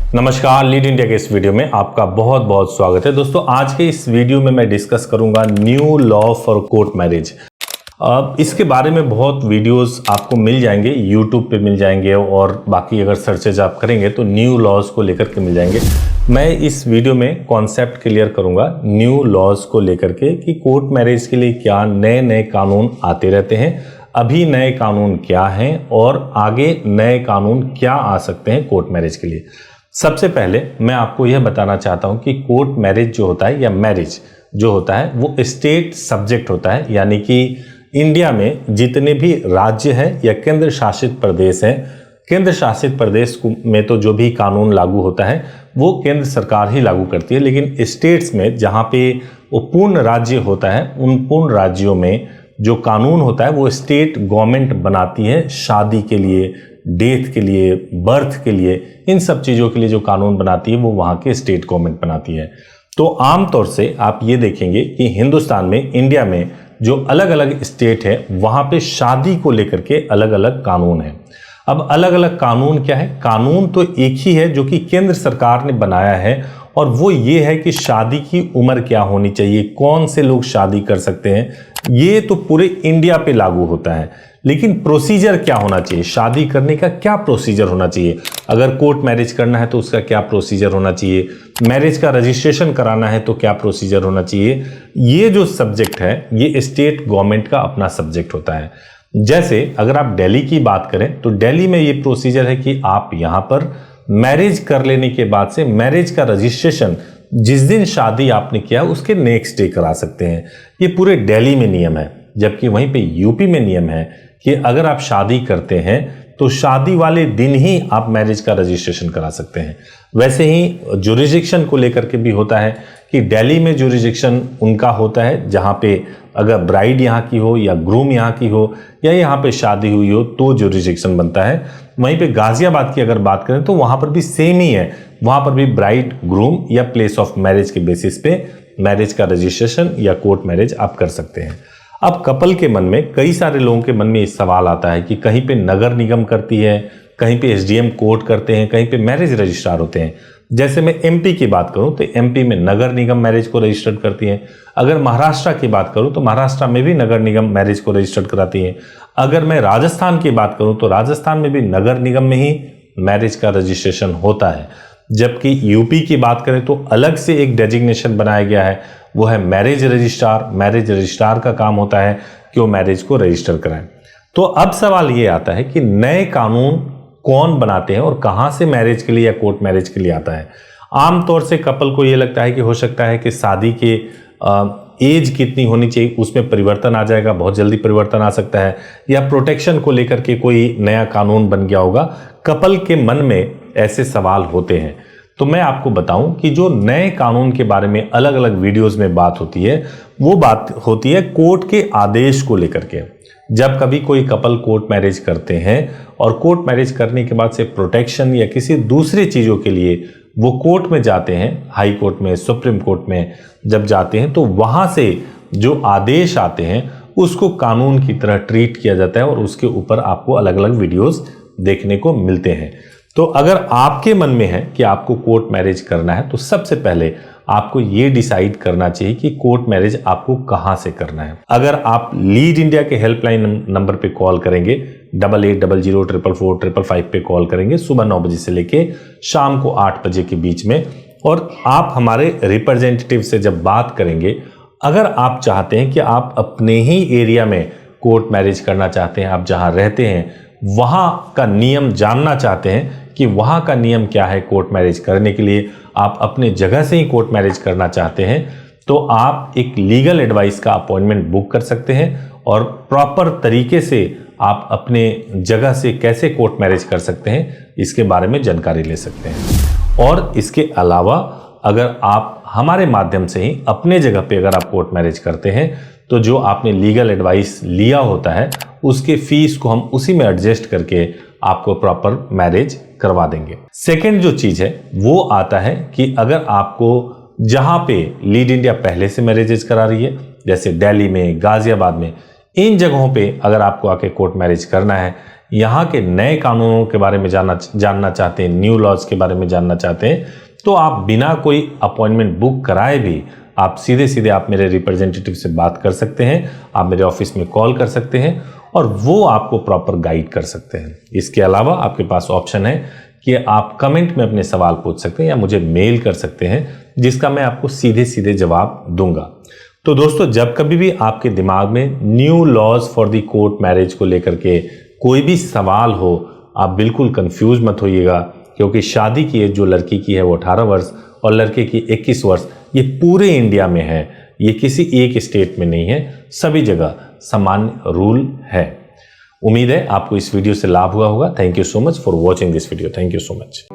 नमस्कार, lead India के इस वीडियो में आपका बहुत बहुत स्वागत है। दोस्तों, आज के इस वीडियो में मैं डिस्कस करूंगा new law for court marriage. इसके बारे में बहुत वीडियोस आपको मिल जाएंगे, यूट्यूब पे मिल जाएंगे और बाकी अगर सर्चेज आप करेंगे तो न्यू लॉज को लेकर के मिल जाएंगे। मैं इस वीडियो में कॉन्सेप्ट क्लियर करूंगा न्यू लॉज को लेकर के कि कोर्ट मैरिज के लिए क्या नए नए कानून आते रहते हैं, अभी नए कानून क्या हैं और आगे नए कानून क्या आ सकते हैं कोर्ट मैरिज के लिए। सबसे पहले मैं आपको यह बताना चाहता हूं कि कोर्ट मैरिज जो होता है या मैरिज जो होता है वो स्टेट सब्जेक्ट होता है, यानी कि इंडिया में जितने भी राज्य हैं या केंद्र शासित प्रदेश हैं, केंद्र शासित प्रदेश में तो जो भी कानून लागू होता है वो केंद्र सरकार ही लागू करती है, लेकिन स्टेट्स में जहां पे वो पूर्ण राज्य होता है उन पूर्ण राज्यों में जो कानून होता है वो स्टेट गवर्नमेंट बनाती है। शादी के लिए, डेथ के लिए, बर्थ के लिए, इन सब चीज़ों के लिए जो कानून बनाती है वो वहाँ के स्टेट गवर्नमेंट बनाती है। तो आमतौर से आप ये देखेंगे कि हिंदुस्तान में, इंडिया में जो अलग अलग स्टेट है वहाँ पे शादी को लेकर के अलग अलग कानून हैं। अब अलग अलग कानून क्या है? कानून तो एक ही है जो कि केंद्र सरकार ने बनाया है और वो ये है कि शादी की उम्र क्या होनी चाहिए, कौन से लोग शादी कर सकते हैं, ये तो पूरे इंडिया पे लागू होता है। लेकिन प्रोसीजर क्या होना चाहिए, शादी करने का क्या प्रोसीजर होना चाहिए, अगर कोर्ट मैरिज करना है तो उसका क्या प्रोसीजर होना चाहिए, मैरिज का रजिस्ट्रेशन कराना है तो क्या प्रोसीजर होना चाहिए, ये जो सब्जेक्ट है ये स्टेट गवर्नमेंट का अपना सब्जेक्ट होता है। जैसे अगर आप दिल्ली की बात करें तो दिल्ली में ये प्रोसीजर है कि आप यहाँ पर मैरिज कर लेने के बाद से मैरिज का रजिस्ट्रेशन जिस दिन शादी आपने किया उसके नेक्स्ट डे करा सकते हैं। ये पूरे दिल्ली में नियम है। जबकि वहीं पे यूपी में नियम है कि अगर आप शादी करते हैं तो शादी वाले दिन ही आप मैरिज का रजिस्ट्रेशन करा सकते हैं। वैसे ही ज्यूरिसडिक्शन को लेकर के भी होता है कि दिल्ली में ज्यूरिसडिक्शन उनका होता है जहां पे अगर ब्राइड यहाँ की हो या ग्रूम यहाँ की हो या यहाँ पे शादी हुई हो तो ज्यूरिसडिक्शन बनता है। वहीं पे गाजियाबाद की अगर बात करें तो वहां पर भी सेम ही है, वहां पर भी ब्राइड, ग्रूम या प्लेस ऑफ मैरिज के बेसिस पे मैरिज का रजिस्ट्रेशन या कोर्ट मैरिज आप कर सकते हैं। अब कपल के मन में, कई सारे लोगों के मन में इस सवाल आता है कि कहीं पे नगर निगम करती है, कहीं पे एसडीएम कोर्ट करते हैं, कहीं पे मैरिज रजिस्ट्रार होते हैं। जैसे मैं एमपी की बात करूं तो एमपी में नगर निगम मैरिज को रजिस्टर्ड करती है। अगर महाराष्ट्र की बात करूं तो महाराष्ट्र में भी नगर निगम मैरिज को रजिस्टर्ड कराती है। अगर मैं राजस्थान की बात करूं तो राजस्थान में भी नगर निगम में ही मैरिज का रजिस्ट्रेशन होता है। जबकि यूपी की बात करें तो अलग से एक डेजिग्नेशन बनाया गया है, वो है मैरिज रजिस्ट्रार। मैरिज रजिस्ट्रार का काम होता है कि वो मैरिज को रजिस्टर कराएं। तो अब सवाल ये आता है कि नए कानून कौन बनाते हैं और कहां से मैरिज के लिए या कोर्ट मैरिज के लिए आता है। आमतौर से कपल को ये लगता है कि हो सकता है कि शादी के एज कितनी होनी चाहिए उसमें परिवर्तन आ जाएगा, बहुत जल्दी परिवर्तन आ सकता है, या प्रोटेक्शन को लेकर के कोई नया कानून बन गया होगा। कपल के मन में ऐसे सवाल होते हैं। तो मैं आपको बताऊं कि जो नए कानून के बारे में अलग अलग वीडियोस में बात होती है वो बात होती है कोर्ट के आदेश को लेकर के। जब कभी कोई कपल कोर्ट मैरिज करते हैं और कोर्ट मैरिज करने के बाद से प्रोटेक्शन या किसी दूसरी चीज़ों के लिए वो कोर्ट में जाते हैं, हाई कोर्ट में, सुप्रीम कोर्ट में जब जाते हैं तो वहाँ से जो आदेश आते हैं उसको कानून की तरह ट्रीट किया जाता है और उसके ऊपर आपको अलग अलग वीडियोस देखने को मिलते हैं। तो अगर आपके मन में है कि आपको कोर्ट मैरिज करना है तो सबसे पहले आपको ये डिसाइड करना चाहिए कि कोर्ट मैरिज आपको कहां से करना है। अगर आप लीड इंडिया के हेल्पलाइन नंबर पे कॉल करेंगे 8800444455 पे कॉल करेंगे सुबह 9 बजे से लेके शाम को 8 बजे के बीच में, और आप हमारे रिप्रेजेंटेटिव से जब बात करेंगे, अगर आप चाहते हैं कि आप अपने ही एरिया में कोर्ट मैरिज करना चाहते हैं, आप जहां रहते हैं वहां का नियम जानना चाहते हैं कि वहां का नियम क्या है कोर्ट मैरिज करने के लिए, आप अपने जगह से ही कोर्ट मैरिज करना चाहते हैं, तो आप एक लीगल एडवाइस का अपॉइंटमेंट बुक कर सकते हैं और प्रॉपर तरीके से आप अपने जगह से कैसे कोर्ट मैरिज कर सकते हैं इसके बारे में जानकारी ले सकते हैं। और इसके अलावा अगर आप हमारे माध्यम से ही अपने जगह पे अगर आप कोर्ट मैरिज करते हैं तो जो आपने लीगल एडवाइस लिया होता है उसके फीस को हम उसी में एडजस्ट करके आपको प्रॉपर मैरिज करवा देंगे। सेकंड जो चीज है वो आता है कि अगर आपको जहां पे लीड इंडिया पहले से मैरिजेज करा रही है, जैसे दिल्ली में, गाजियाबाद में, इन जगहों पे अगर आपको आके कोर्ट मैरिज करना है यहाँ के नए कानूनों के बारे में जानना चाहते हैं, न्यू लॉज के बारे में जानना चाहते हैं, तो आप बिना कोई अपॉइंटमेंट बुक कराए भी आप सीधे आप मेरे रिप्रेजेंटेटिव से बात कर सकते हैं। आप मेरे ऑफिस में कॉल कर सकते हैं और वो आपको प्रॉपर गाइड कर सकते हैं। इसके अलावा आपके पास ऑप्शन है कि आप कमेंट में अपने सवाल पूछ सकते हैं या मुझे मेल कर सकते हैं, जिसका मैं आपको सीधे जवाब दूंगा। तो दोस्तों, जब कभी भी आपके दिमाग में new laws for the court marriage को लेकर के कोई भी सवाल हो, आप बिल्कुल कंफ्यूज मत होइएगा, क्योंकि शादी की एज जो लड़की की है वो 18 वर्ष और लड़के की 21 वर्ष, ये पूरे इंडिया में है, ये किसी एक स्टेट में नहीं है, सभी जगह सामान्य रूल है। उम्मीद है आपको इस वीडियो से लाभ हुआ होगा। Thank you so much for watching this video. Thank you so much.